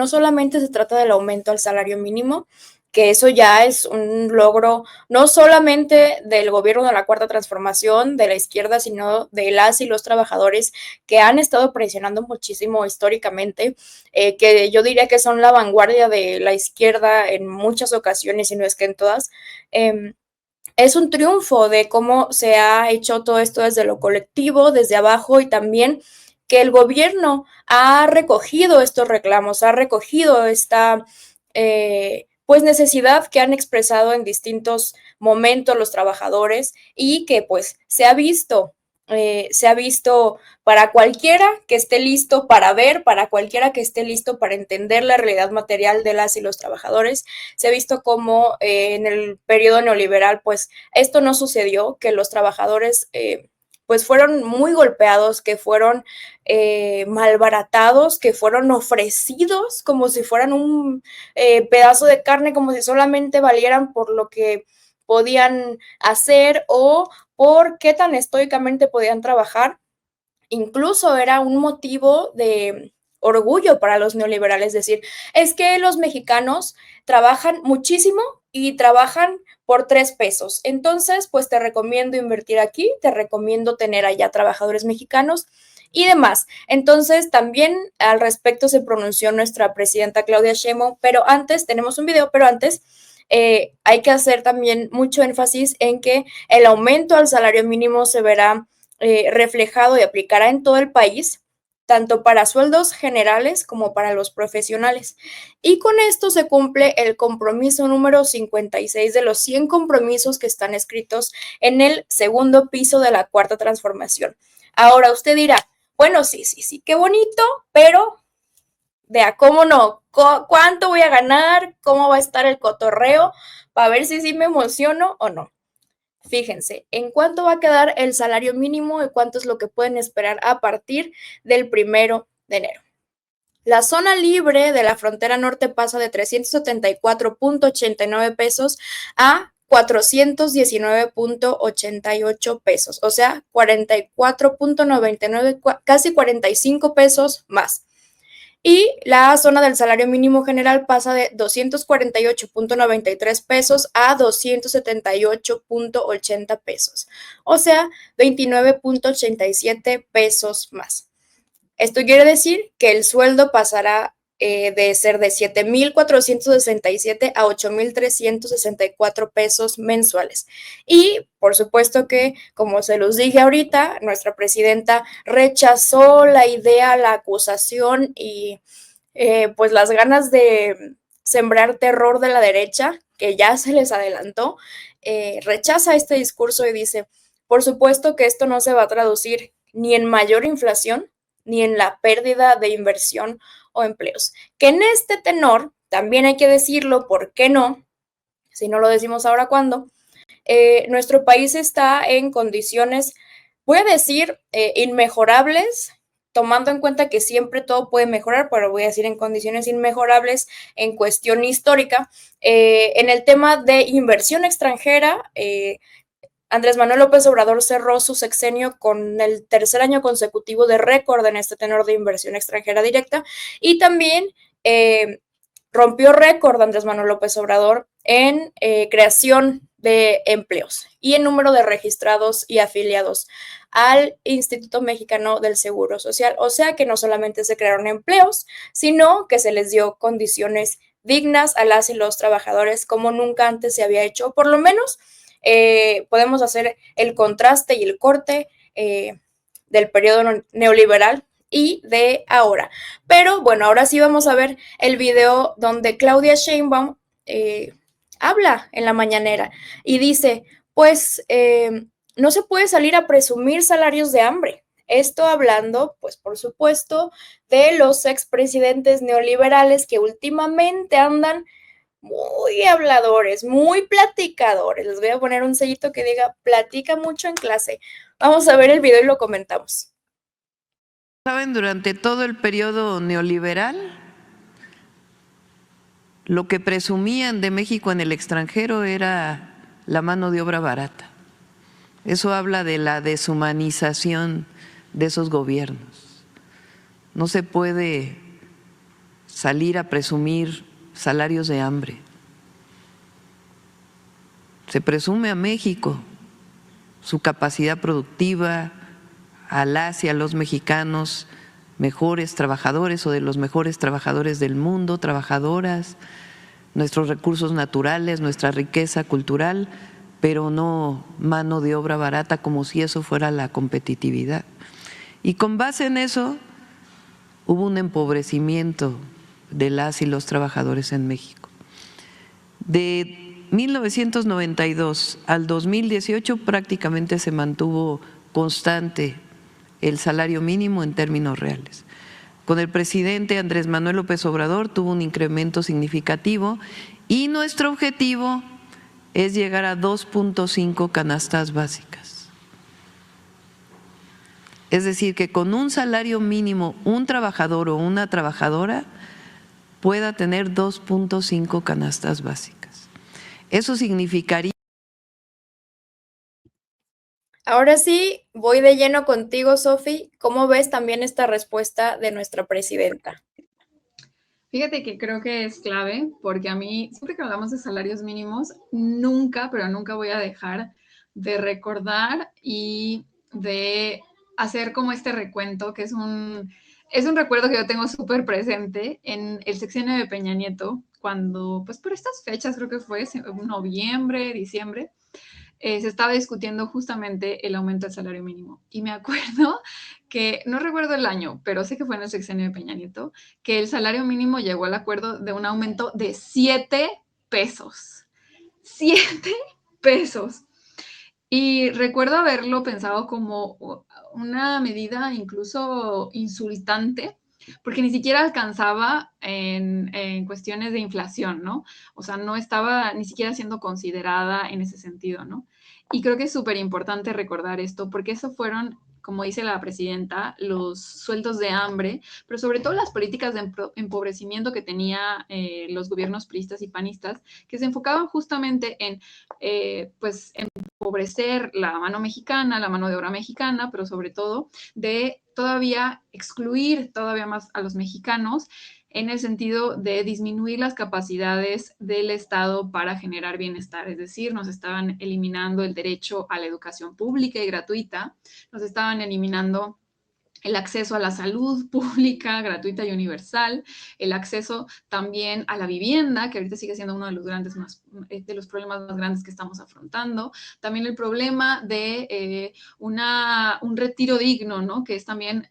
no solamente se trata del aumento al salario mínimo, que eso ya es un logro no solamente del gobierno de la Cuarta Transformación, de la izquierda, sino de las y los trabajadores que han estado presionando muchísimo históricamente, que yo diría que son la vanguardia de la izquierda en muchas ocasiones, y no es que en todas. Es un triunfo de cómo se ha hecho todo esto desde lo colectivo, desde abajo, y también que el gobierno ha recogido estos reclamos, ha recogido esta pues necesidad que han expresado en distintos momentos los trabajadores, y que pues se ha visto para cualquiera que esté listo para ver, para cualquiera que esté listo para entender la realidad material de las y los trabajadores. Se ha visto como en el periodo neoliberal pues esto no sucedió, que los trabajadores pues fueron muy golpeados, que fueron malbaratados, que fueron ofrecidos como si fueran un pedazo de carne, como si solamente valieran por lo que podían hacer o por qué tan estoicamente podían trabajar. Incluso era un motivo de orgullo para los neoliberales decir, es que los mexicanos trabajan muchísimo y trabajan por 3 pesos. Entonces, pues te recomiendo invertir aquí, te recomiendo tener allá trabajadores mexicanos y demás. Entonces, también al respecto se pronunció nuestra presidenta Claudia Sheinbaum, pero antes, tenemos un video, pero antes hay que hacer también mucho énfasis en que el aumento al salario mínimo se verá reflejado y aplicará en todo el país, tanto para sueldos generales como para los profesionales. Y con esto se cumple el compromiso número 56 de los 100 compromisos que están escritos en el segundo piso de la Cuarta Transformación. Ahora usted dirá, bueno, sí, qué bonito, pero de a cómo no, cuánto voy a ganar, cómo va a estar el cotorreo, para ver si sí me emociono o no. Fíjense, en cuánto va a quedar el salario mínimo y cuánto es lo que pueden esperar a partir del 1 de enero. La zona libre de la frontera norte pasa de 374.89 pesos a 419.88 pesos, o sea, 44.99, casi 45 pesos más. Y la zona del salario mínimo general pasa de 248.93 pesos a 278.80 pesos, o sea, 29.87 pesos más. Esto quiere decir que el sueldo pasará de ser de 7,467 a 8,364 pesos mensuales. Y por supuesto que, como se los dije ahorita, nuestra presidenta rechazó la idea, la acusación y pues las ganas de sembrar terror de la derecha, que ya se les adelantó. Rechaza este discurso y dice, por supuesto que esto no se va a traducir ni en mayor inflación, ni en la pérdida de inversión o empleos. Que en este tenor, también hay que decirlo, ¿por qué no? Si no lo decimos ahora, ¿cuándo? Nuestro país está en condiciones, voy a decir, inmejorables, tomando en cuenta que siempre todo puede mejorar, pero voy a decir en condiciones inmejorables en cuestión histórica. En el tema de inversión extranjera, Andrés Manuel López Obrador cerró su sexenio con el tercer año consecutivo de récord en este tenor de inversión extranjera directa, y también rompió récord Andrés Manuel López Obrador en creación de empleos y en número de registrados y afiliados al Instituto Mexicano del Seguro Social. O sea que no solamente se crearon empleos, sino que se les dio condiciones dignas a las y los trabajadores como nunca antes se había hecho. Por lo menos podemos hacer el contraste y el corte del periodo neoliberal y de ahora. Pero bueno, ahora sí vamos a ver el video donde Claudia Sheinbaum habla en la mañanera y dice, pues no se puede salir a presumir salarios de hambre. Esto hablando, pues por supuesto, de los expresidentes neoliberales que últimamente andan muy habladores, muy platicadores. Les voy a poner un sellito que diga, platica mucho en clase. Vamos a ver el video y lo comentamos. Saben, durante todo el periodo neoliberal, lo que presumían de México en el extranjero era la mano de obra barata. Eso habla de la deshumanización de esos gobiernos. No se puede salir a presumir salarios de hambre. Se presume a México su capacidad productiva, a las y a los mexicanos mejores trabajadores o de los mejores trabajadores del mundo, trabajadoras, nuestros recursos naturales, nuestra riqueza cultural, pero no mano de obra barata, como si eso fuera la competitividad. Y con base en eso hubo un empobrecimiento de las y los trabajadores en México. De 1992 al 2018 prácticamente se mantuvo constante el salario mínimo en términos reales. Con el presidente Andrés Manuel López Obrador tuvo un incremento significativo y nuestro objetivo es llegar a 2.5 canastas básicas. Es decir, que con un salario mínimo un trabajador o una trabajadora pueda tener 2.5 canastas básicas. Eso significaría… Ahora sí, voy de lleno contigo, Sofi. ¿Cómo ves también esta respuesta de nuestra presidenta? Fíjate que creo que es clave porque a mí, siempre que hablamos de salarios mínimos, nunca, pero nunca voy a dejar de recordar y de hacer como este recuento, que es un recuerdo que yo tengo súper presente en el sexenio de Peña Nieto, cuando, pues por estas fechas, creo que fue noviembre, diciembre, se estaba discutiendo justamente el aumento del salario mínimo. Y me acuerdo que, no recuerdo el año, pero sé que fue en el sexenio de Peña Nieto, que el salario mínimo llegó al acuerdo de un aumento de 7 pesos. 7 pesos. Y recuerdo haberlo pensado como una medida incluso insultante, porque ni siquiera alcanzaba en cuestiones de inflación, ¿no? O sea, no estaba ni siquiera siendo considerada en ese sentido, ¿no? Y creo que es súper importante recordar esto, porque eso fueron, como dice la presidenta, los sueldos de hambre, pero sobre todo las políticas de empobrecimiento que tenía los gobiernos priistas y panistas, que se enfocaban justamente en, pues, empobrecer la mano mexicana, la mano de obra mexicana, pero sobre todo de todavía excluir todavía más a los mexicanos en el sentido de disminuir las capacidades del Estado para generar bienestar. Es decir, nos estaban eliminando el derecho a la educación pública y gratuita, nos estaban eliminando el acceso a la salud pública, gratuita y universal, el acceso también a la vivienda, que ahorita sigue siendo uno de los de los problemas más grandes que estamos afrontando, también el problema de un retiro digno, ¿no? Que es también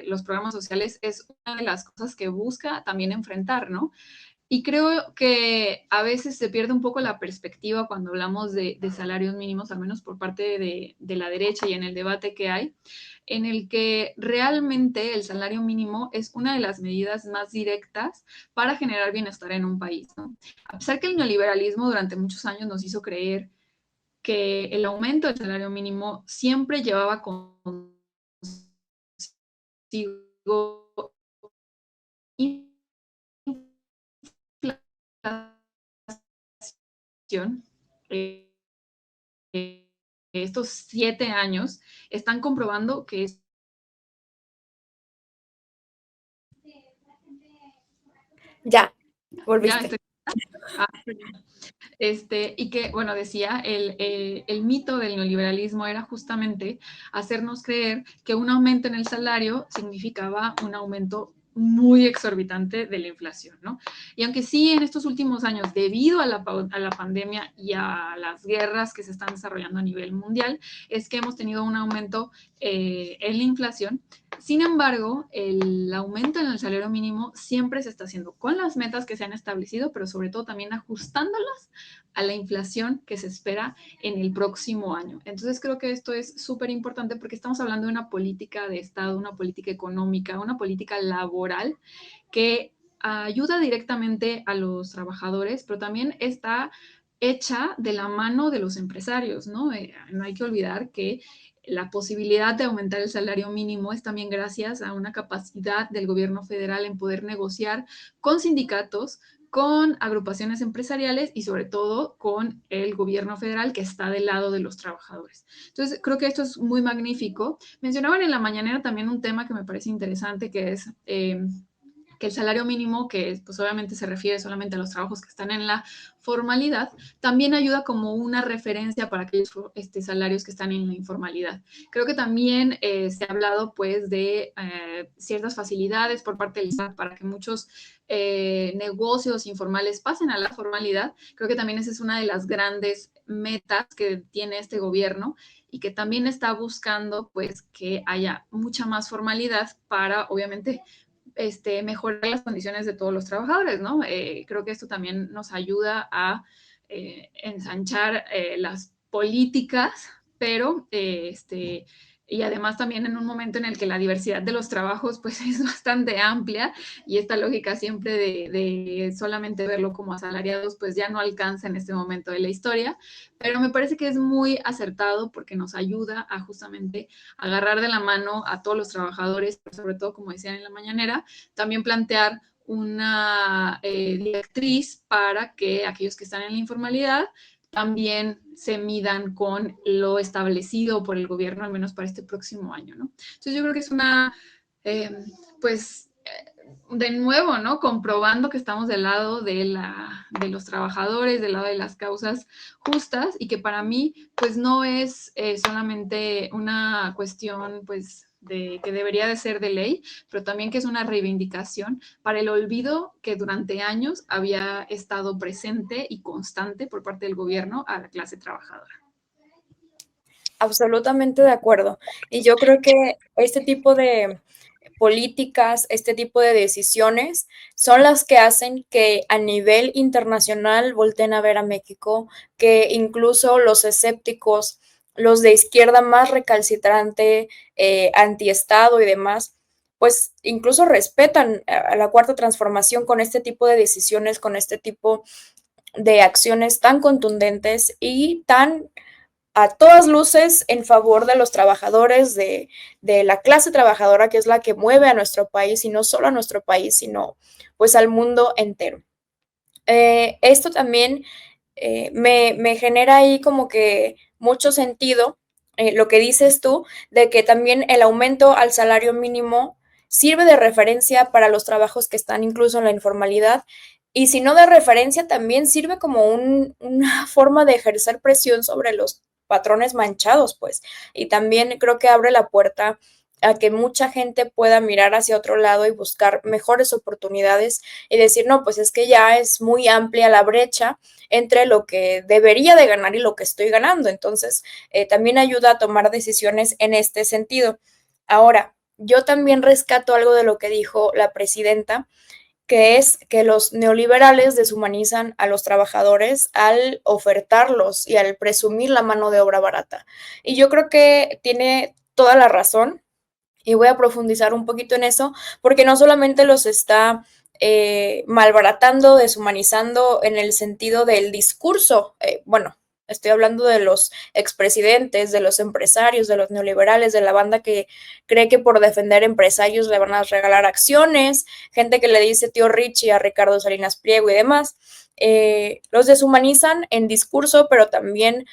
los programas sociales, es una de las cosas que busca también enfrentar, ¿no? Y creo que a veces se pierde un poco la perspectiva cuando hablamos de salarios mínimos, al menos por parte de la derecha y en el debate que hay, en el que realmente el salario mínimo es una de las medidas más directas para generar bienestar en un país, ¿no? A pesar que el neoliberalismo durante muchos años nos hizo creer que el aumento del salario mínimo siempre llevaba consigo inflación, eh, estos 7 años están comprobando que es… Ya, Ya volviste. estoy… Ah, y que, bueno, decía, el mito del neoliberalismo era justamente hacernos creer que un aumento en el salario significaba un aumento muy exorbitante de la inflación, ¿no? Y aunque sí en estos últimos años, debido a la pandemia y a las guerras que se están desarrollando a nivel mundial, es que hemos tenido un aumento en la inflación. Sin embargo, el aumento en el salario mínimo siempre se está haciendo con las metas que se han establecido, pero sobre todo también ajustándolas a la inflación que se espera en el próximo año. Entonces creo que esto es súper importante porque estamos hablando de una política de Estado, una política económica, una política laboral que ayuda directamente a los trabajadores, pero también está hecha de la mano de los empresarios, ¿no? No hay que olvidar que la posibilidad de aumentar el salario mínimo es también gracias a una capacidad del gobierno federal en poder negociar con sindicatos, con agrupaciones empresariales y sobre todo con el gobierno federal que está del lado de los trabajadores. Entonces, creo que esto es muy magnífico. Mencionaban en la mañanera también un tema que me parece interesante, que es que el salario mínimo, que pues obviamente se refiere solamente a los trabajos que están en la formalidad, también ayuda como una referencia para aquellos salarios que están en la informalidad. Creo que también se ha hablado pues de ciertas facilidades por parte del SAT para que muchos negocios informales pasen a la formalidad. Creo que también esa es una de las grandes metas que tiene este gobierno y que también está buscando pues que haya mucha más formalidad para obviamente mejorar las condiciones de todos los trabajadores, ¿no? Creo que esto también nos ayuda a ensanchar las políticas, pero y además también en un momento en el que la diversidad de los trabajos pues es bastante amplia y esta lógica siempre de solamente verlo como asalariados pues ya no alcanza en este momento de la historia, pero me parece que es muy acertado porque nos ayuda a justamente agarrar de la mano a todos los trabajadores, pero sobre todo como decían en la mañanera, también plantear una directriz para que aquellos que están en la informalidad también se midan con lo establecido por el gobierno, al menos para este próximo año, ¿no? Entonces yo creo que es una, pues, de nuevo, ¿no? Comprobando que estamos del lado de los trabajadores, del lado de las causas justas y que para mí, pues, no es solamente una cuestión, pues, de que debería de ser de ley, pero también que es una reivindicación para el olvido que durante años había estado presente y constante por parte del gobierno a la clase trabajadora. Absolutamente de acuerdo. Y yo creo que este tipo de políticas, este tipo de decisiones son las que hacen que a nivel internacional volteen a ver a México, que incluso los escépticos, los de izquierda más recalcitrante, antiestado y demás, pues incluso respetan a la Cuarta Transformación con este tipo de decisiones, con este tipo de acciones tan contundentes y tan a todas luces en favor de los trabajadores, de la clase trabajadora, que es la que mueve a nuestro país, y no solo a nuestro país, sino pues al mundo entero. Esto también me genera ahí como que mucho sentido lo que dices tú, de que también el aumento al salario mínimo sirve de referencia para los trabajos que están incluso en la informalidad, y si no de referencia, también sirve como una forma de ejercer presión sobre los patrones manchados, pues, y también creo que abre la puerta a que mucha gente pueda mirar hacia otro lado y buscar mejores oportunidades y decir, no, pues es que ya es muy amplia la brecha entre lo que debería de ganar y lo que estoy ganando. Entonces, también ayuda a tomar decisiones en este sentido. Ahora, yo también rescato algo de lo que dijo la presidenta, que es que los neoliberales deshumanizan a los trabajadores al ofertarlos y al presumir la mano de obra barata. Y yo creo que tiene toda la razón y voy a profundizar un poquito en eso, porque no solamente los está malbaratando, deshumanizando en el sentido del discurso, bueno, estoy hablando de los expresidentes, de los empresarios, de los neoliberales, de la banda que cree que por defender empresarios le van a regalar acciones, gente que le dice tío Richie a Ricardo Salinas Pliego y demás. Los deshumanizan en discurso, pero también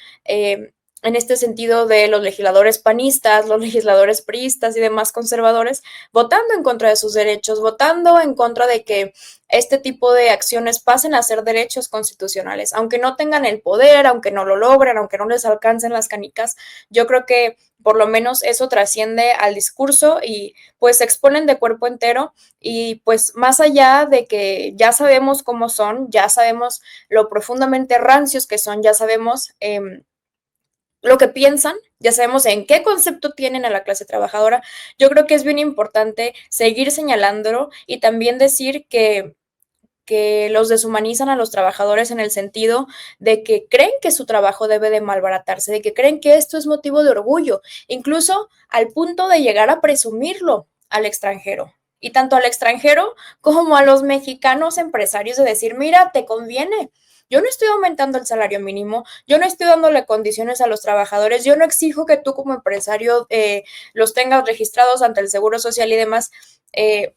en este sentido de los legisladores panistas, los legisladores priistas y demás conservadores, votando en contra de sus derechos, votando en contra de que este tipo de acciones pasen a ser derechos constitucionales, aunque no tengan el poder, aunque no lo logren, aunque no les alcancen las canicas. Yo creo que por lo menos eso trasciende al discurso y pues se exponen de cuerpo entero y pues más allá de que ya sabemos cómo son, ya sabemos lo profundamente rancios que son, ya sabemos lo que piensan, ya sabemos en qué concepto tienen a la clase trabajadora. Yo creo que es bien importante seguir señalándolo y también decir que los deshumanizan a los trabajadores en el sentido de que creen que su trabajo debe de malbaratarse, de que creen que esto es motivo de orgullo, incluso al punto de llegar a presumirlo al extranjero. Y tanto al extranjero como a los mexicanos empresarios de decir, mira, te conviene. Yo no estoy aumentando el salario mínimo, yo no estoy dándole condiciones a los trabajadores, yo no exijo que tú como empresario los tengas registrados ante el Seguro Social y demás,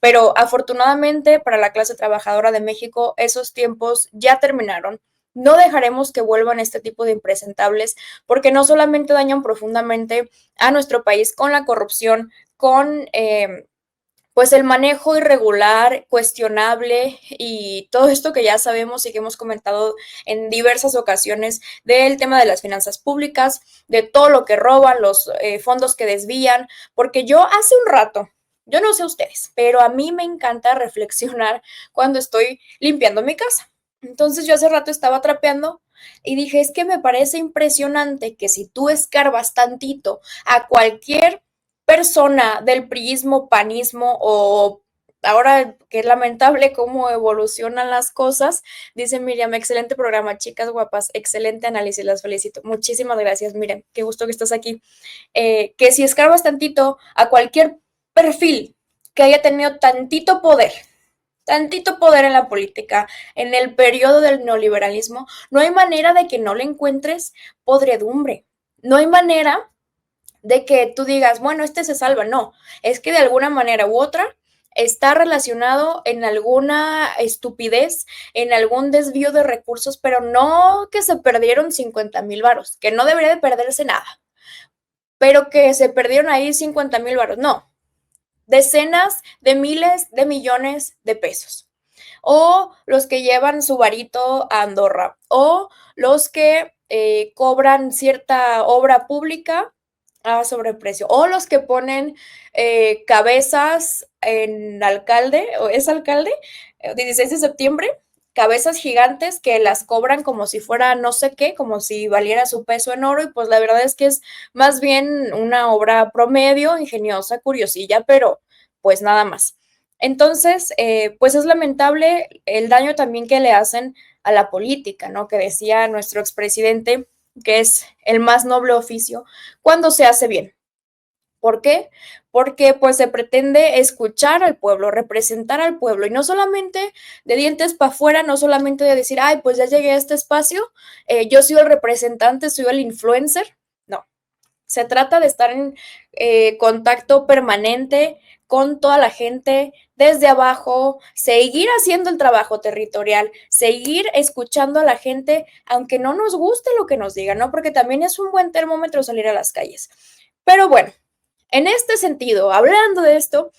pero afortunadamente para la clase trabajadora de México esos tiempos ya terminaron. No dejaremos que vuelvan este tipo de impresentables porque no solamente dañan profundamente a nuestro país con la corrupción, con pues el manejo irregular, cuestionable y todo esto que ya sabemos y que hemos comentado en diversas ocasiones del tema de las finanzas públicas, de todo lo que roban, los fondos que desvían, porque yo hace un rato, yo no sé ustedes, pero a mí me encanta reflexionar cuando estoy limpiando mi casa. Entonces yo hace rato estaba trapeando y dije, es que me parece impresionante que si tú escarbas tantito a cualquier persona del priismo, panismo o ahora que es lamentable cómo evolucionan las cosas, dice Miriam, excelente programa, chicas guapas, excelente análisis, las felicito. Muchísimas gracias, Miriam, qué gusto que estás aquí. Que si escarbas tantito a cualquier perfil que haya tenido tantito poder en la política, en el periodo del neoliberalismo, no hay manera de que no le encuentres podredumbre. No hay manera de que tú digas, bueno, este se salva. No, es que de alguna manera u otra está relacionado en alguna estupidez, en algún desvío de recursos, pero no que se perdieron 50,000 varos, que no debería de perderse nada, pero que se perdieron ahí 50,000 varos. No, decenas de miles de millones de pesos. O los que llevan su varito a Andorra, o los que cobran cierta obra pública a sobreprecio, o los que ponen cabezas en alcalde, o es alcalde, 16 de septiembre, cabezas gigantes que las cobran como si fuera no sé qué, como si valiera su peso en oro, y pues la verdad es que es más bien una obra promedio, ingeniosa, curiosilla, pero pues nada más. Entonces, pues es lamentable el daño también que le hacen a la política, ¿no? Que decía nuestro expresidente, que es el más noble oficio cuando se hace bien. ¿Por qué? Porque pues se pretende escuchar al pueblo, representar al pueblo y no solamente de dientes para afuera, no solamente de decir, ay, pues ya llegué a este espacio, yo soy el representante, soy el influencer. No, se trata de estar en contacto permanente con toda la gente desde abajo, seguir haciendo el trabajo territorial, seguir escuchando a la gente, aunque no nos guste lo que nos digan, ¿no? Porque también es un buen termómetro salir a las calles. Pero bueno, en este sentido, hablando de esto,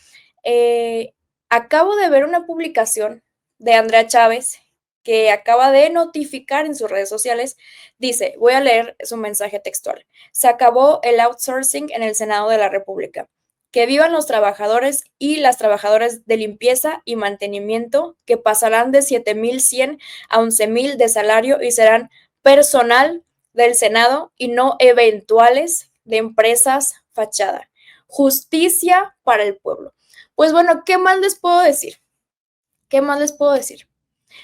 acabo de ver una publicación de Andrea Chávez que acaba de notificar en sus redes sociales. Dice, voy a leer su mensaje textual. Se acabó el outsourcing en el Senado de la República. Que vivan los trabajadores y las trabajadoras de limpieza y mantenimiento que pasarán de 7,100 a 11,000 de salario y serán personal del Senado y no eventuales de empresas fachada. Justicia para el pueblo. Pues bueno, ¿qué más les puedo decir? ¿Qué más les puedo decir?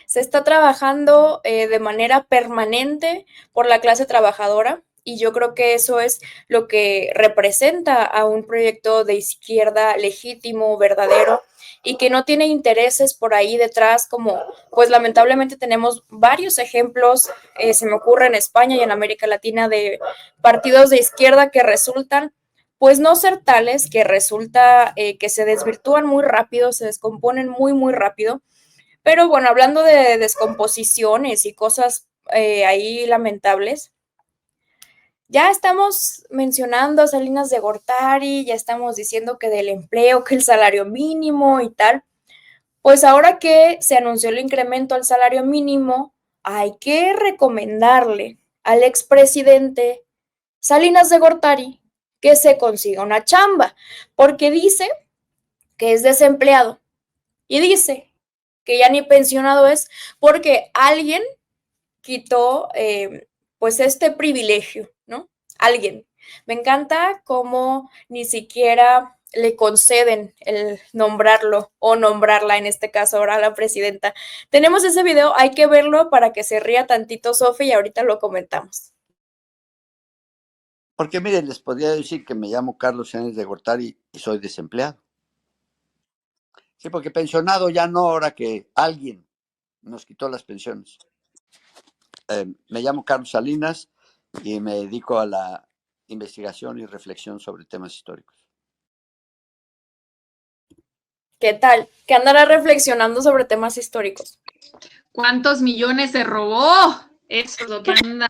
Se está trabajando de manera permanente por la clase trabajadora y yo creo que eso es lo que representa a un proyecto de izquierda legítimo, verdadero y que no tiene intereses por ahí detrás como pues lamentablemente tenemos varios ejemplos, se me ocurre en España y en América Latina de partidos de izquierda que resultan pues no ser tales, que resulta que se desvirtúan muy rápido, se descomponen muy, muy rápido. Pero bueno, hablando de descomposiciones y cosas ahí lamentables, ya estamos mencionando a Salinas de Gortari, ya estamos diciendo que del empleo, que el salario mínimo y tal. Pues ahora que se anunció el incremento al salario mínimo, hay que recomendarle al expresidente Salinas de Gortari que se consiga una chamba, porque dice que es desempleado y dice que ya ni pensionado es porque alguien quitó pues este privilegio, ¿no? Alguien. Me encanta cómo ni siquiera le conceden el nombrarlo o nombrarla, en este caso ahora la presidenta. Tenemos ese video, hay que verlo para que se ría tantito Sofi y ahorita lo comentamos. Porque miren, les podría decir que me llamo Carlos Sáenz de Gortari y soy desempleado. Sí, porque pensionado ya no, ahora que alguien nos quitó las pensiones. Me llamo Carlos Salinas y me dedico a la investigación y reflexión sobre temas históricos. ¿Qué tal? Que andará reflexionando sobre temas históricos. ¿Cuántos millones se robó? Eso es lo que anda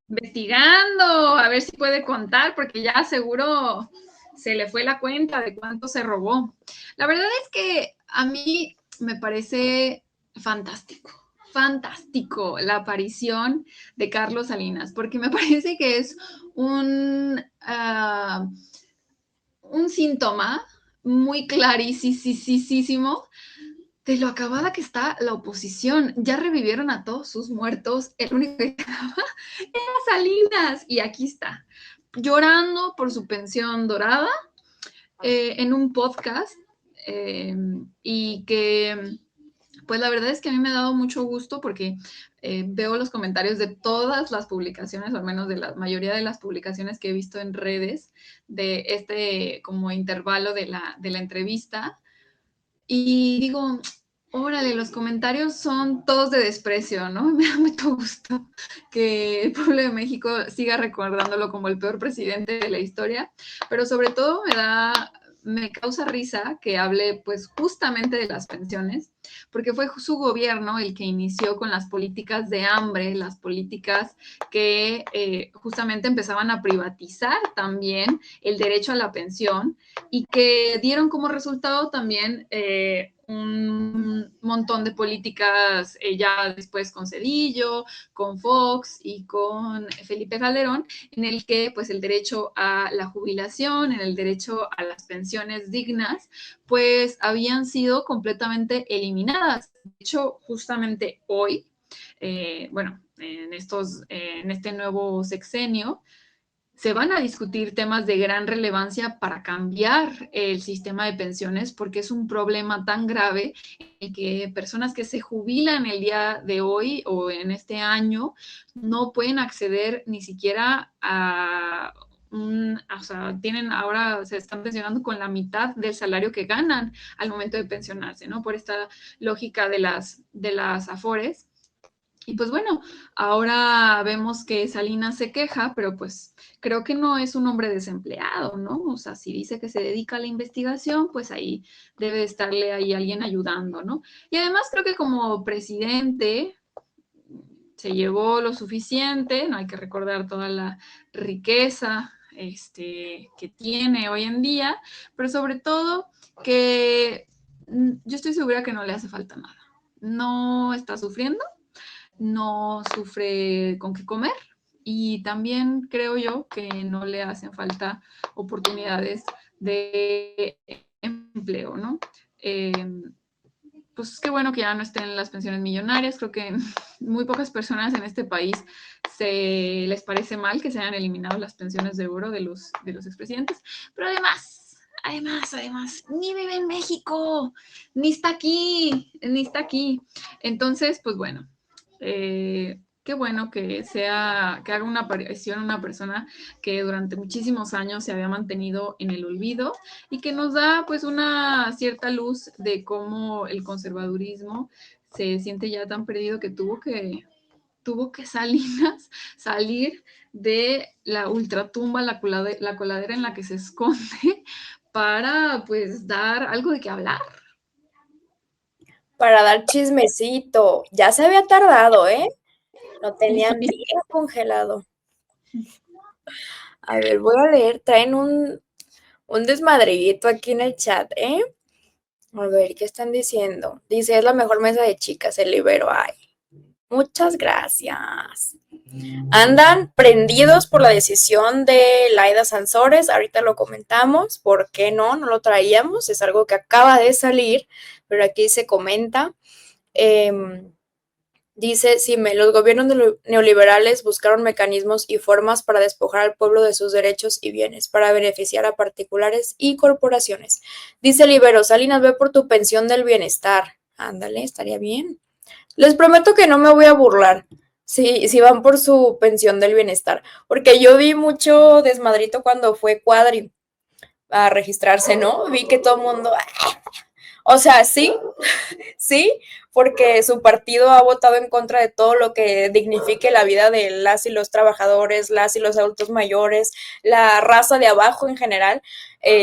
investigando, a ver si puede contar, porque ya seguro se le fue la cuenta de cuánto se robó. La verdad es que a mí me parece fantástico la aparición de Carlos Salinas, porque me parece que es un síntoma muy clarísimo de lo acabada que está la oposición. Ya revivieron a todos sus muertos, el único que quedaba era Salinas, y aquí está, llorando por su pensión dorada, en un podcast, y que, pues la verdad es que a mí me ha dado mucho gusto porque veo los comentarios de todas las publicaciones, o al menos de la mayoría de las publicaciones que he visto en redes, de este como intervalo de la entrevista, y digo, órale, los comentarios son todos de desprecio, ¿no? Me da mucho gusto que el pueblo de México siga recordándolo como el peor presidente de la historia, pero sobre todo me causa risa que hable pues justamente de las pensiones, porque fue su gobierno el que inició con las políticas de hambre, las políticas que justamente empezaban a privatizar también el derecho a la pensión, y que dieron como resultado también un montón de políticas ya después con Cedillo, con Fox y con Felipe Calderón, en el que pues el derecho a la jubilación, en el derecho a las pensiones dignas, pues habían sido completamente eliminadas. De hecho, justamente hoy, bueno, en este nuevo sexenio, se van a discutir temas de gran relevancia para cambiar el sistema de pensiones, porque es un problema tan grave en que personas que se jubilan el día de hoy o en este año no pueden acceder ni siquiera o sea, ahora se están pensionando con la mitad del salario que ganan al momento de pensionarse, ¿no? Por esta lógica de las Afores. Y pues bueno, ahora vemos que Salinas se queja, pero pues creo que no es un hombre desempleado, ¿no? O sea, si dice que se dedica a la investigación, pues ahí debe estarle ahí alguien ayudando, ¿no? Y además creo que como presidente se llevó lo suficiente, no hay que recordar toda la riqueza que tiene hoy en día, pero sobre todo que yo estoy segura que no le hace falta nada. No está sufriendo, no sufre con qué comer, y también creo yo que no le hacen falta oportunidades de empleo, ¿no? Pues qué bueno que ya no estén las pensiones millonarias. Creo que muy pocas personas en este país les parece mal que se hayan eliminado las pensiones de oro de los expresidentes, pero además, ni vive en México, ni está aquí. Entonces, pues bueno, qué bueno que haga una aparición una persona que durante muchísimos años se había mantenido en el olvido, y que nos da pues una cierta luz de cómo el conservadurismo se siente ya tan perdido que tuvo que Salinas salir de la ultratumba, la coladera en la que se esconde, para pues dar algo de qué hablar. Para dar chismecito. Ya se había tardado, ¿eh? Lo tenían bien congelado. A ver, voy a leer. Traen un desmadriguito aquí en el chat, ¿eh? A ver, ¿qué están diciendo? Dice, es la mejor mesa de chicas, el Ibero. Ay, muchas gracias. Andan prendidos por la decisión de Laida Sansores. Ahorita lo comentamos. ¿Por qué no? No lo traíamos. Es algo que acaba de salir, pero aquí se comenta. Dice, los gobiernos neoliberales buscaron mecanismos y formas para despojar al pueblo de sus derechos y bienes, para beneficiar a particulares y corporaciones. Dice Libero, Salinas, ve por tu pensión del bienestar. Ándale, estaría bien. Les prometo que no me voy a burlar si van por su pensión del bienestar, porque yo vi mucho desmadrito cuando fue Cuadri a registrarse, ¿no? Vi que todo el mundo... O sea, sí, porque su partido ha votado en contra de todo lo que dignifique la vida de las y los trabajadores, las y los adultos mayores, la raza de abajo en general.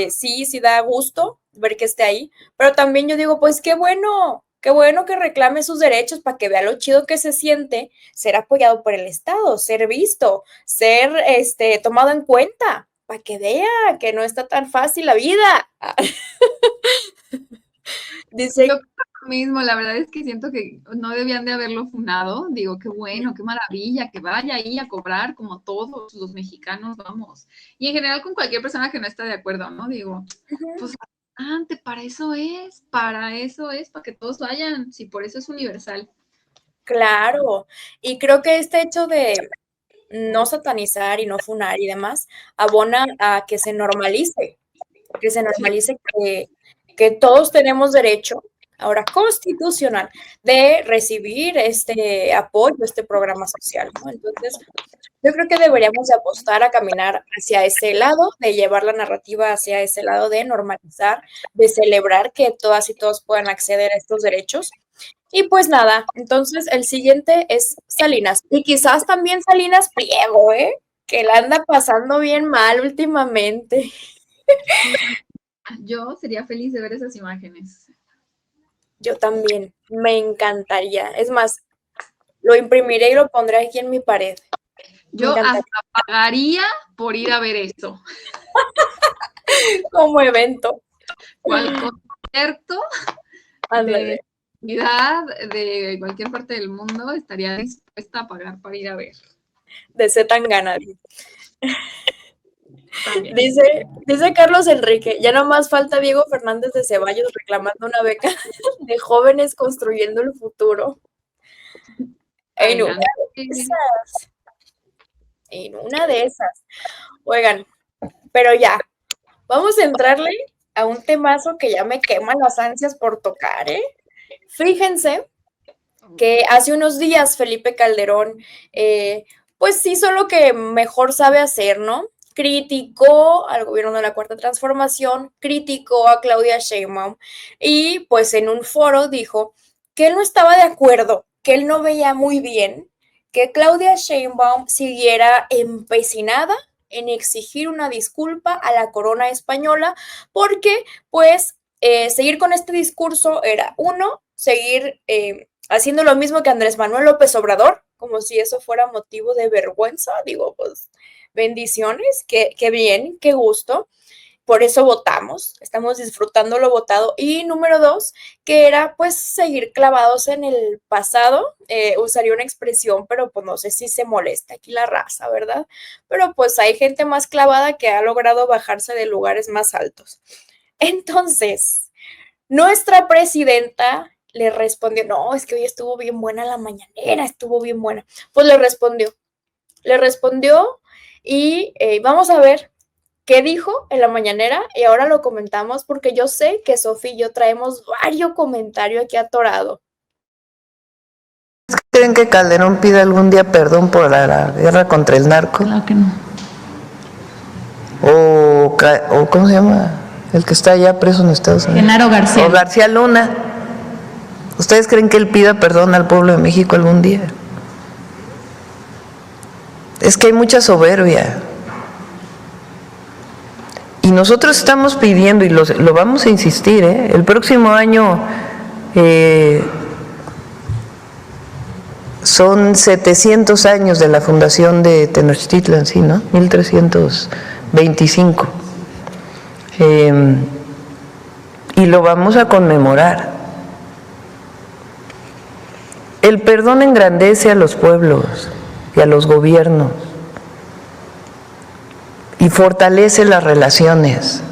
Sí da gusto ver que esté ahí, pero también yo digo, pues qué bueno que reclame sus derechos para que vea lo chido que se siente ser apoyado por el Estado, ser visto, ser tomado en cuenta para que vea que no está tan fácil la vida. Dice, Yo creo lo mismo, la verdad es que siento que no debían de haberlo funado. Digo, qué bueno, qué maravilla, que vaya ahí a cobrar como todos los mexicanos vamos. Y en general con cualquier persona que no está de acuerdo, ¿no? Digo, pues adelante, para eso es, para que todos vayan, si por eso es universal. claro, y creo que este hecho de no satanizar y no funar y demás abona a que se normalice que todos tenemos derecho, ahora constitucional, de recibir este apoyo, este programa social, ¿no? Entonces, yo creo que deberíamos de apostar a caminar hacia ese lado, de llevar la narrativa hacia ese lado, de normalizar, de celebrar que todas y todos puedan acceder a estos derechos. Y pues nada, entonces el siguiente es Salinas. Y quizás también Salinas Pliego, que la anda pasando bien mal últimamente. Yo sería feliz de ver esas imágenes. Yo también, me encantaría. Es más, lo imprimiré y lo pondré aquí en mi pared. Yo hasta pagaría por ir a ver eso. Como evento. Cual concierto de ciudad de cualquier parte del mundo estaría dispuesta a pagar para ir a ver. De Zetangana. Dice Carlos Enrique, ya no más falta Diego Fernández de Ceballos reclamando una beca de jóvenes construyendo el futuro. En una de esas. Oigan, pero ya, vamos a entrarle a un temazo que ya me quema las ansias por tocar, Fíjense que hace unos días Felipe Calderón, pues hizo lo que mejor sabe hacer, ¿no? Criticó al gobierno de la Cuarta Transformación, criticó a Claudia Sheinbaum y pues en un foro dijo que él no estaba de acuerdo, que él no veía muy bien que Claudia Sheinbaum siguiera empecinada en exigir una disculpa a la corona española porque pues seguir con este discurso era seguir haciendo lo mismo que Andrés Manuel López Obrador, como si eso fuera motivo de vergüenza. Digo, pues bendiciones, qué bien, qué gusto. Por eso votamos, estamos disfrutando lo votado. Y número 2, que era pues seguir clavados en el pasado. Usaría una expresión, pero pues no sé si se molesta aquí la raza, ¿verdad? Pero pues hay gente más clavada que ha logrado bajarse de lugares más altos. Entonces, nuestra presidenta le respondió, no, es que hoy estuvo bien buena la mañanera, estuvo bien buena. Pues le respondió y vamos a ver qué dijo en la mañanera y ahora lo comentamos porque yo sé que Sofía y yo traemos varios comentarios aquí atorado. ¿Creen que Calderón pida algún día perdón por la guerra contra el narco? Claro que no. O ¿cómo se llama? El que está allá preso en Estados Unidos. Genaro García. O García Luna. ¿Ustedes creen que él pida perdón al pueblo de México algún día? Es que hay mucha soberbia. Y nosotros estamos pidiendo, y lo vamos a insistir, el próximo año son 700 años de la fundación de Tenochtitlan, ¿sí, no? 1325. Y lo vamos a conmemorar. El perdón engrandece a los pueblos y a los gobiernos y fortalece las relaciones.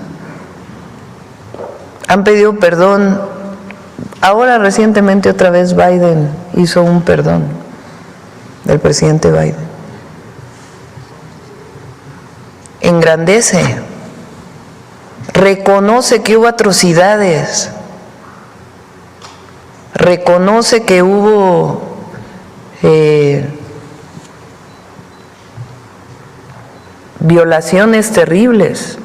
Han pedido perdón. Ahora recientemente otra vez Biden hizo un perdón, del presidente Biden. Engrandece, reconoce que hubo atrocidades, reconoce que hubo violaciones terribles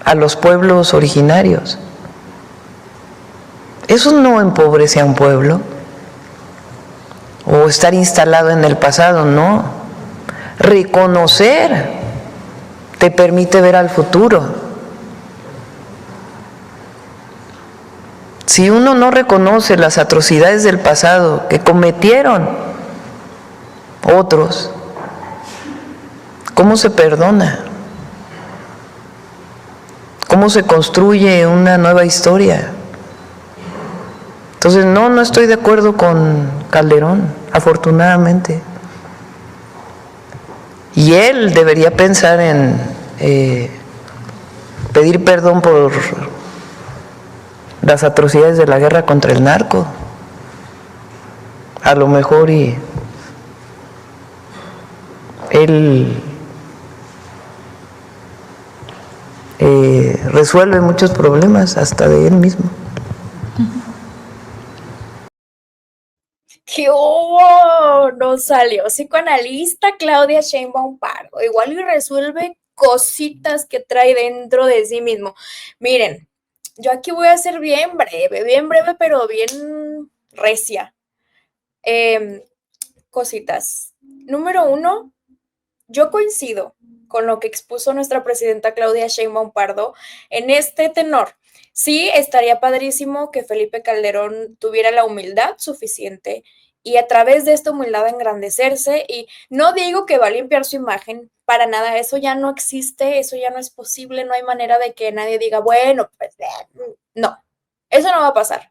a los pueblos originarios. Eso no empobrece a un pueblo o estar instalado en el pasado, no. Reconocer te permite ver al futuro. Si uno no reconoce las atrocidades del pasado que cometieron otros, ¿Cómo se perdona? ¿Cómo se construye una nueva historia? Entonces, no estoy de acuerdo con Calderón, afortunadamente. Y él debería pensar en pedir perdón por las atrocidades de la guerra contra el narco. A lo mejor y él resuelve muchos problemas hasta de él mismo. ¿Qué hubo? Nos salió psicoanalista Claudia Sheinbaum Pardo. Igual y resuelve cositas que trae dentro de sí mismo. Miren, yo aquí voy a ser bien breve, pero bien recia. Cositas. Número 1, yo coincido con lo que expuso nuestra presidenta Claudia Sheinbaum Pardo en este tenor. Sí, estaría padrísimo que Felipe Calderón tuviera la humildad suficiente y a través de esta humildad engrandecerse, y no digo que va a limpiar su imagen, para nada, eso ya no existe, eso ya no es posible, no hay manera de que nadie diga, bueno, pues no, eso no va a pasar,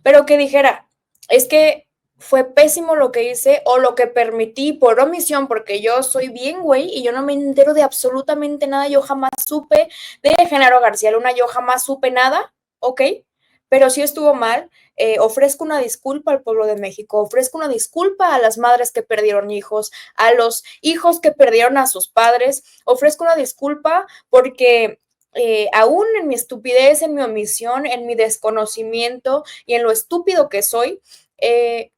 pero que dijera, es que fue pésimo lo que hice o lo que permití por omisión, porque yo soy bien güey y yo no me entero de absolutamente nada, yo jamás supe de Genaro García Luna, yo jamás supe nada, ¿ok? Pero sí estuvo mal, ofrezco una disculpa al pueblo de México, ofrezco una disculpa a las madres que perdieron hijos, a los hijos que perdieron a sus padres, ofrezco una disculpa porque aún en mi estupidez, en mi omisión, en mi desconocimiento y en lo estúpido que soy,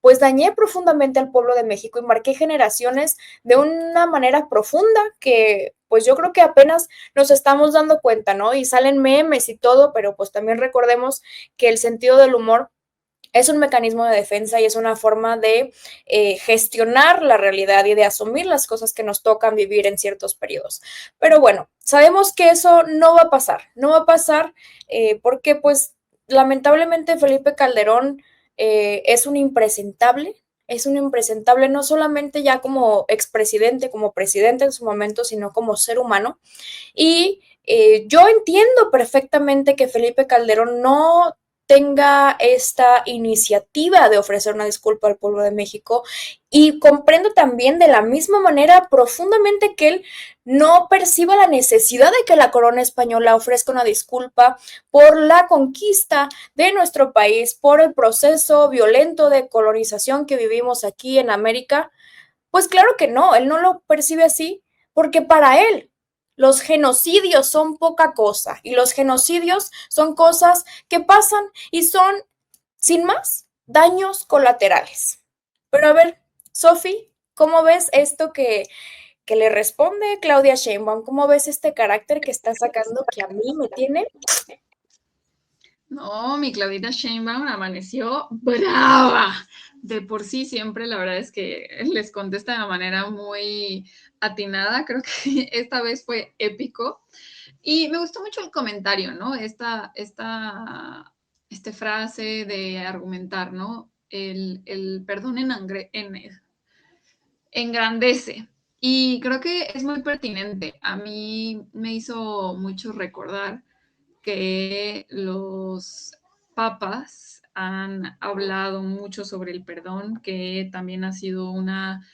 pues dañé profundamente al pueblo de México y marqué generaciones de una manera profunda que pues yo creo que apenas nos estamos dando cuenta, ¿no? Y salen memes y todo, pero pues también recordemos que el sentido del humor es un mecanismo de defensa y es una forma de gestionar la realidad y de asumir las cosas que nos tocan vivir en ciertos periodos. Pero bueno, sabemos que eso no va a pasar, no va a pasar porque pues lamentablemente Felipe Calderón es un impresentable no solamente ya como expresidente, como presidente en su momento, sino como ser humano. Y yo entiendo perfectamente que Felipe Calderón no tenga esta iniciativa de ofrecer una disculpa al pueblo de México y comprendo también de la misma manera profundamente que él no perciba la necesidad de que la corona española ofrezca una disculpa por la conquista de nuestro país, por el proceso violento de colonización que vivimos aquí en América. Pues claro que no, él no lo percibe así, porque para él los genocidios son poca cosa y los genocidios son cosas que pasan y son, sin más, daños colaterales. Pero a ver, Sofi, ¿cómo ves esto que le responde Claudia Sheinbaum? ¿Cómo ves este carácter que está sacando que a mí me tiene? No, mi Claudita Sheinbaum amaneció brava. De por sí siempre, la verdad es que les contesta de manera muy atinada. Creo que esta vez fue épico. Y me gustó mucho el comentario, ¿no? Esta frase de argumentar, ¿no? El perdón engrandece. Y creo que es muy pertinente. A mí me hizo mucho recordar que los papas han hablado mucho sobre el perdón, que también ha sido una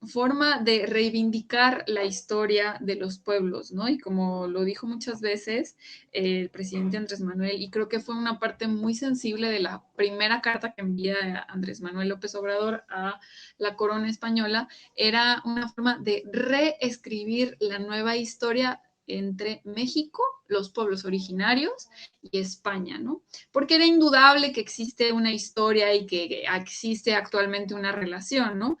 forma de reivindicar la historia de los pueblos, ¿no? Y como lo dijo muchas veces el presidente Andrés Manuel, y creo que fue una parte muy sensible de la primera carta que envía Andrés Manuel López Obrador a la corona española, era una forma de reescribir la nueva historia entre México, los pueblos originarios y España, ¿no? Porque era indudable que existe una historia y que existe actualmente una relación, ¿no?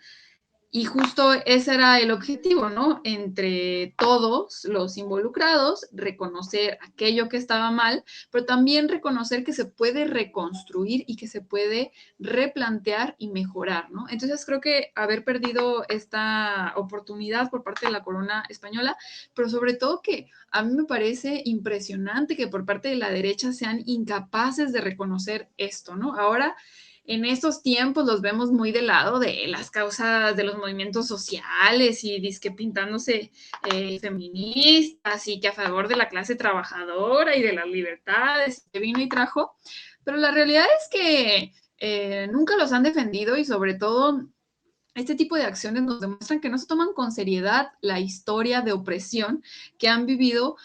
Y justo ese era el objetivo, ¿no? Entre todos los involucrados, reconocer aquello que estaba mal, pero también reconocer que se puede reconstruir y que se puede replantear y mejorar, ¿no? Entonces creo que haber perdido esta oportunidad por parte de la corona española, pero sobre todo que a mí me parece impresionante que por parte de la derecha sean incapaces de reconocer esto, ¿no? Ahora en estos tiempos los vemos muy del lado de las causas de los movimientos sociales y dizque pintándose feministas y que a favor de la clase trabajadora y de las libertades que vino y trajo, pero la realidad es que nunca los han defendido y sobre todo este tipo de acciones nos demuestran que no se toman con seriedad la historia de opresión que han vivido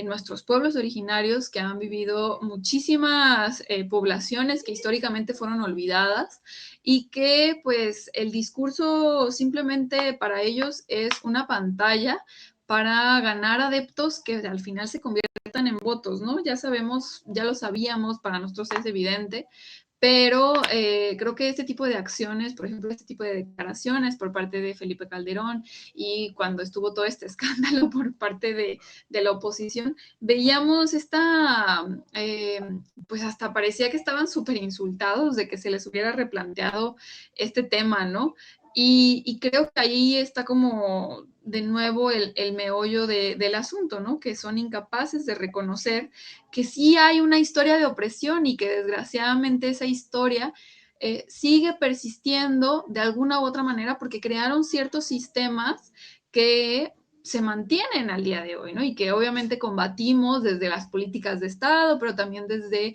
nuestros pueblos originarios, que han vivido muchísimas poblaciones que históricamente fueron olvidadas y que pues el discurso simplemente para ellos es una pantalla para ganar adeptos que al final se conviertan en votos, ¿no? Ya sabemos, ya lo sabíamos, para nosotros es evidente, pero creo que este tipo de acciones, por ejemplo, este tipo de declaraciones por parte de Felipe Calderón y cuando estuvo todo este escándalo por parte de la oposición, veíamos pues hasta parecía que estaban súper insultados de que se les hubiera replanteado este tema, ¿no? Y creo que ahí está como de nuevo el meollo del asunto, ¿no? Que son incapaces de reconocer que sí hay una historia de opresión y que desgraciadamente esa historia sigue persistiendo de alguna u otra manera porque crearon ciertos sistemas que se mantienen al día de hoy, ¿no? Y que obviamente combatimos desde las políticas de Estado, pero también desde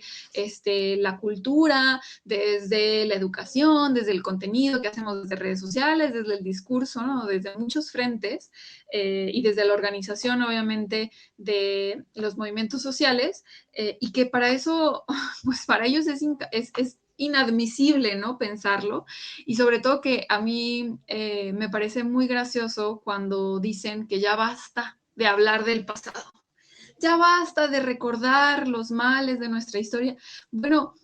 la cultura, desde la educación, desde el contenido que hacemos desde redes sociales, desde el discurso, ¿no? Desde muchos frentes y desde la organización, obviamente, de los movimientos sociales y que para eso, pues para ellos es inadmisible, ¿no? Pensarlo y sobre todo que a mí me parece muy gracioso cuando dicen que ya basta de hablar del pasado, ya basta de recordar los males de nuestra historia. Bueno,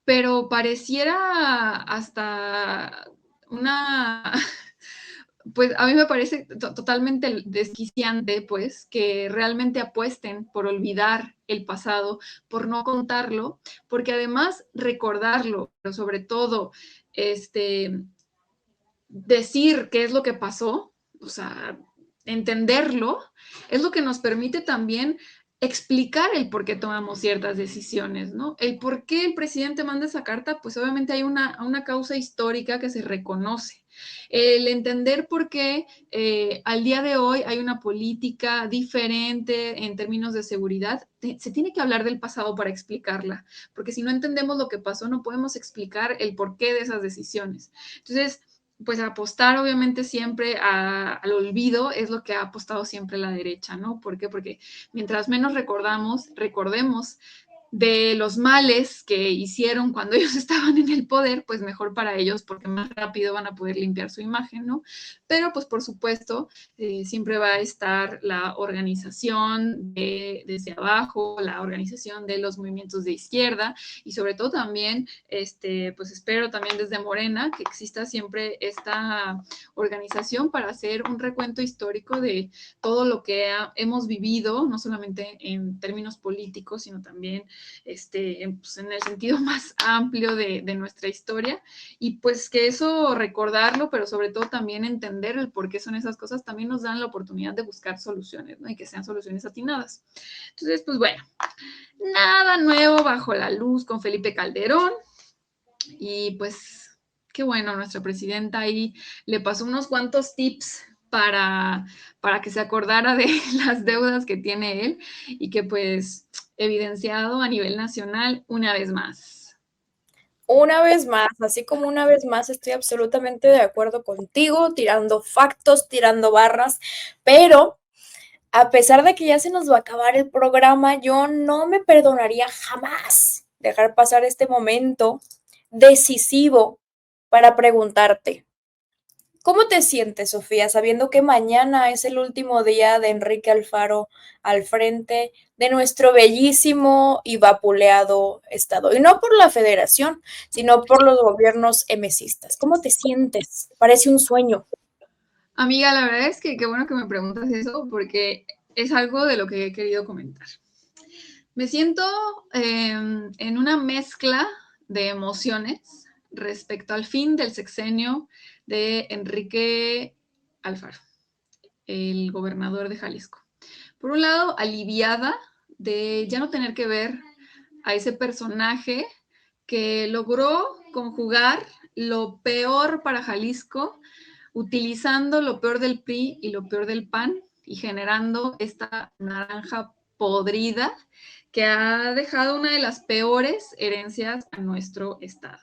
pero pareciera hasta una pues a mí me parece totalmente desquiciante, pues, que realmente apuesten por olvidar el pasado, por no contarlo, porque además recordarlo, pero sobre todo, decir qué es lo que pasó, o sea, entenderlo, es lo que nos permite también explicar el por qué tomamos ciertas decisiones, ¿no? El por qué el presidente manda esa carta, pues obviamente hay una causa histórica que se reconoce. El entender por qué al día de hoy hay una política diferente en términos de seguridad, se tiene que hablar del pasado para explicarla, porque si no entendemos lo que pasó, no podemos explicar el porqué de esas decisiones. Entonces, pues apostar obviamente siempre al olvido es lo que ha apostado siempre la derecha, ¿no? ¿Por qué? Porque mientras menos recordemos de los males que hicieron cuando ellos estaban en el poder, pues mejor para ellos, porque más rápido van a poder limpiar su imagen, ¿no? Pero pues por supuesto, siempre va a estar la organización desde abajo, la organización de los movimientos de izquierda y sobre todo también, pues espero también desde Morena que exista siempre esta organización para hacer un recuento histórico de todo lo que hemos vivido, no solamente en términos políticos, sino también pues en el sentido más amplio de nuestra historia y pues que eso recordarlo, pero sobre todo también entender el por qué son esas cosas, también nos dan la oportunidad de buscar soluciones, ¿no? Y que sean soluciones atinadas. Entonces, pues bueno, nada nuevo bajo la luz con Felipe Calderón y pues qué bueno, nuestra presidenta ahí le pasó unos cuantos tips para que se acordara de las deudas que tiene él y que pues evidenciado a nivel nacional una vez más. Una vez más, así como una vez más estoy absolutamente de acuerdo contigo, tirando factos, tirando barras, pero a pesar de que ya se nos va a acabar el programa, yo no me perdonaría jamás dejar pasar este momento decisivo para preguntarte, ¿cómo te sientes, Sofía, sabiendo que mañana es el último día de Enrique Alfaro al frente de nuestro bellísimo y vapuleado estado? Y no por la federación, sino por los gobiernos emesistas. ¿Cómo te sientes? Parece un sueño. Amiga, la verdad es que qué bueno que me preguntas eso porque es algo de lo que he querido comentar. Me siento en una mezcla de emociones respecto al fin del sexenio de Enrique Alfaro, el gobernador de Jalisco. Por un lado, aliviada de ya no tener que ver a ese personaje que logró conjugar lo peor para Jalisco, utilizando lo peor del PRI y lo peor del PAN y generando esta naranja podrida que ha dejado una de las peores herencias a nuestro estado.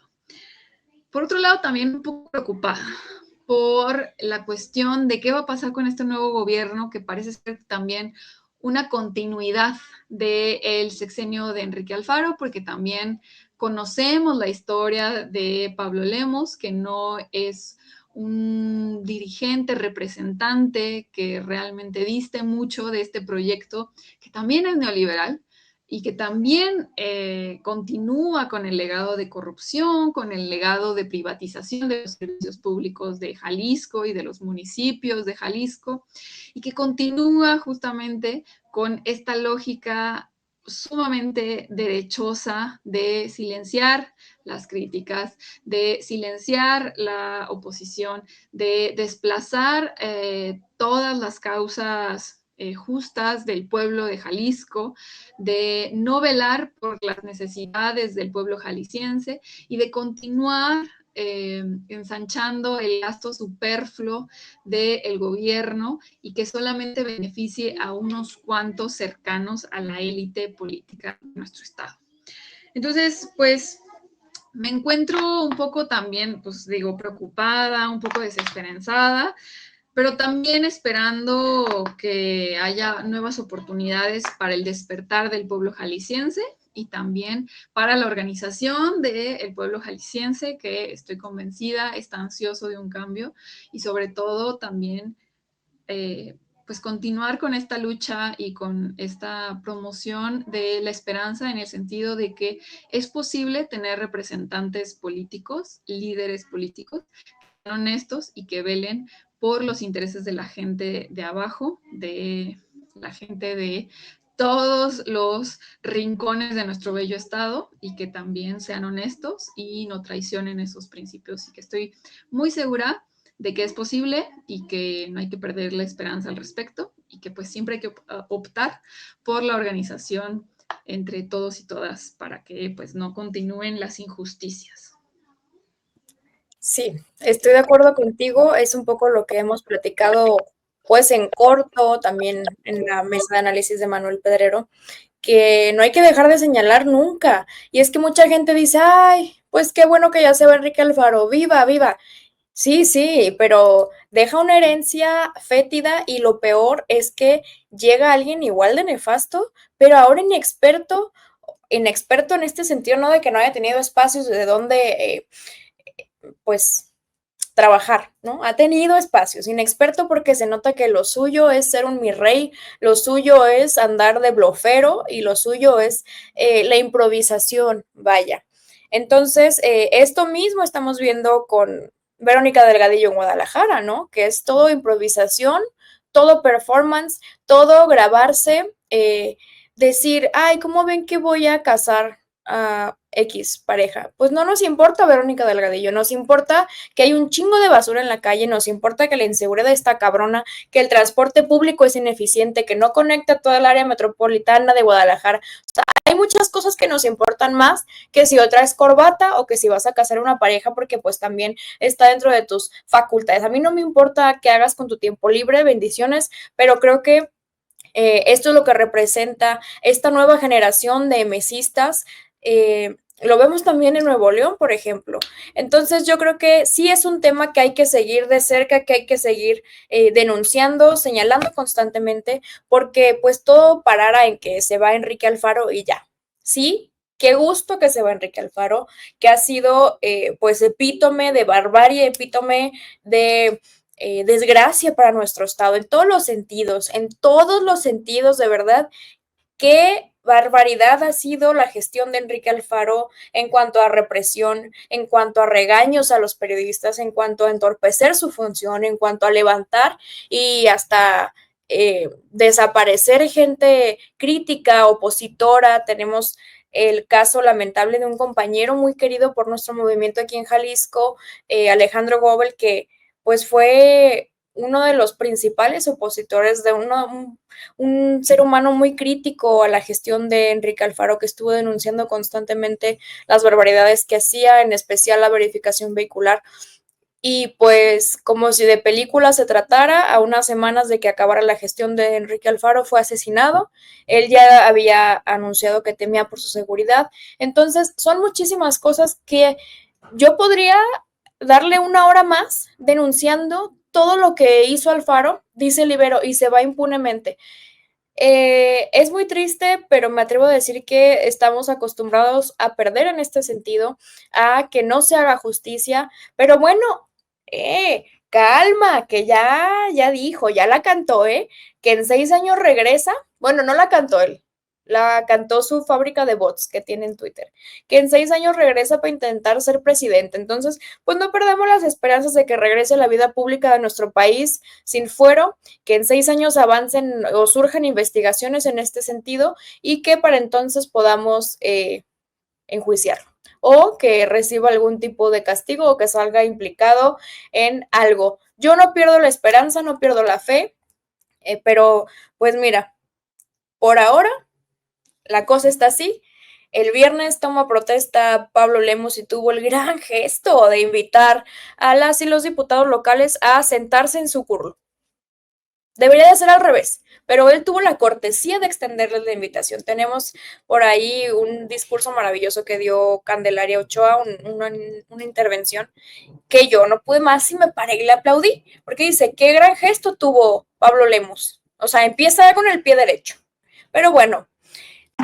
Por otro lado, también un poco preocupada por la cuestión de qué va a pasar con este nuevo gobierno, que parece ser también una continuidad del sexenio de Enrique Alfaro, porque también conocemos la historia de Pablo Lemos, que no es un dirigente, representante que realmente diste mucho de este proyecto, que también es neoliberal, y que también continúa con el legado de corrupción, con el legado de privatización de los servicios públicos de Jalisco y de los municipios de Jalisco, y que continúa justamente con esta lógica sumamente derechosa de silenciar las críticas, de silenciar la oposición, de desplazar todas las causas justas del pueblo de Jalisco, de no velar por las necesidades del pueblo jalisciense y de continuar ensanchando el gasto superfluo del gobierno y que solamente beneficie a unos cuantos cercanos a la élite política de nuestro estado. Entonces, pues me encuentro un poco también, pues digo, preocupada, un poco desesperanzada, pero también esperando que haya nuevas oportunidades para el despertar del pueblo jalisciense y también para la organización del pueblo jalisciense, que estoy convencida está ansioso de un cambio y sobre todo también pues continuar con esta lucha y con esta promoción de la esperanza en el sentido de que es posible tener representantes políticos, líderes políticos, honestos y que velen por los intereses de la gente de abajo, de la gente de todos los rincones de nuestro bello estado y que también sean honestos y no traicionen esos principios y que estoy muy segura de que es posible y que no hay que perder la esperanza al respecto y que pues siempre hay que optar por la organización entre todos y todas para que pues no continúen las injusticias. Sí, estoy de acuerdo contigo. Es un poco lo que hemos platicado, pues en corto, también en la mesa de análisis de Manuel Pedrero, que no hay que dejar de señalar nunca. Y es que mucha gente dice, ay, pues qué bueno que ya se va Enrique Alfaro, viva, viva. Sí, sí, pero deja una herencia fétida y lo peor es que llega alguien igual de nefasto, pero ahora inexperto en este sentido, no de que no haya tenido espacios de donde, pues, trabajar, ¿no? Ha tenido espacios, inexperto porque se nota que lo suyo es ser un mi rey, lo suyo es andar de blofero y lo suyo es la improvisación, vaya. Entonces, esto mismo estamos viendo con Verónica Delgadillo en Guadalajara, ¿no? Que es todo improvisación, todo performance, todo grabarse, decir, ay, ¿cómo ven que voy a casar a X pareja? Pues no nos importa, Verónica Delgadillo, nos importa que hay un chingo de basura en la calle, nos importa que la inseguridad está cabrona, que el transporte público es ineficiente, que no conecta toda el área metropolitana de Guadalajara. O sea, hay muchas cosas que nos importan más que si otra es corbata o que si vas a casar una pareja, porque pues también está dentro de tus facultades. A mí no me importa qué hagas con tu tiempo libre, bendiciones, pero creo que esto es lo que representa esta nueva generación de mesistas. Lo vemos también en Nuevo León, por ejemplo. Entonces yo creo que sí es un tema que hay que seguir de cerca, que hay que seguir denunciando, señalando constantemente, porque pues todo parará en que se va Enrique Alfaro y ya. Sí, qué gusto que se va Enrique Alfaro, que ha sido pues epítome de barbarie, epítome de desgracia para nuestro estado, en todos los sentidos, de verdad. Qué barbaridad ha sido la gestión de Enrique Alfaro en cuanto a represión, en cuanto a regaños a los periodistas, en cuanto a entorpecer su función, en cuanto a levantar y hasta desaparecer gente crítica, opositora. Tenemos el caso lamentable de un compañero muy querido por nuestro movimiento aquí en Jalisco, Alejandro Gobel, que pues fue uno de los principales opositores de un ser humano muy crítico a la gestión de Enrique Alfaro, que estuvo denunciando constantemente las barbaridades que hacía, en especial la verificación vehicular. Y pues como si de película se tratara, a unas semanas de que acabara la gestión de Enrique Alfaro fue asesinado. Él ya había anunciado que temía por su seguridad. Entonces son muchísimas cosas que yo podría darle una hora más denunciando todo lo que hizo Alfaro, dice Libero, y se va impunemente. Es muy triste, pero me atrevo a decir que estamos acostumbrados a perder en este sentido, a que no se haga justicia, pero bueno, calma, que ya dijo, ya la cantó, que en 6 años regresa, bueno, no la cantó él, la cantó su fábrica de bots que tiene en Twitter, que en 6 años regresa para intentar ser presidente. Entonces, pues no perdamos las esperanzas de que regrese la vida pública de nuestro país sin fuero, que en 6 años avancen o surjan investigaciones en este sentido y que para entonces podamos enjuiciarlo o que reciba algún tipo de castigo o que salga implicado en algo. Yo no pierdo la esperanza, no pierdo la fe, pero pues mira, por ahora la cosa está así. El viernes toma protesta Pablo Lemus y tuvo el gran gesto de invitar a las y los diputados locales a sentarse en su curul. Debería de ser al revés, pero él tuvo la cortesía de extenderles la invitación. Tenemos por ahí un discurso maravilloso que dio Candelaria Ochoa, una intervención que yo no pude más y me paré y le aplaudí, porque dice, qué gran gesto tuvo Pablo Lemus. O sea, empieza con el pie derecho. Pero bueno,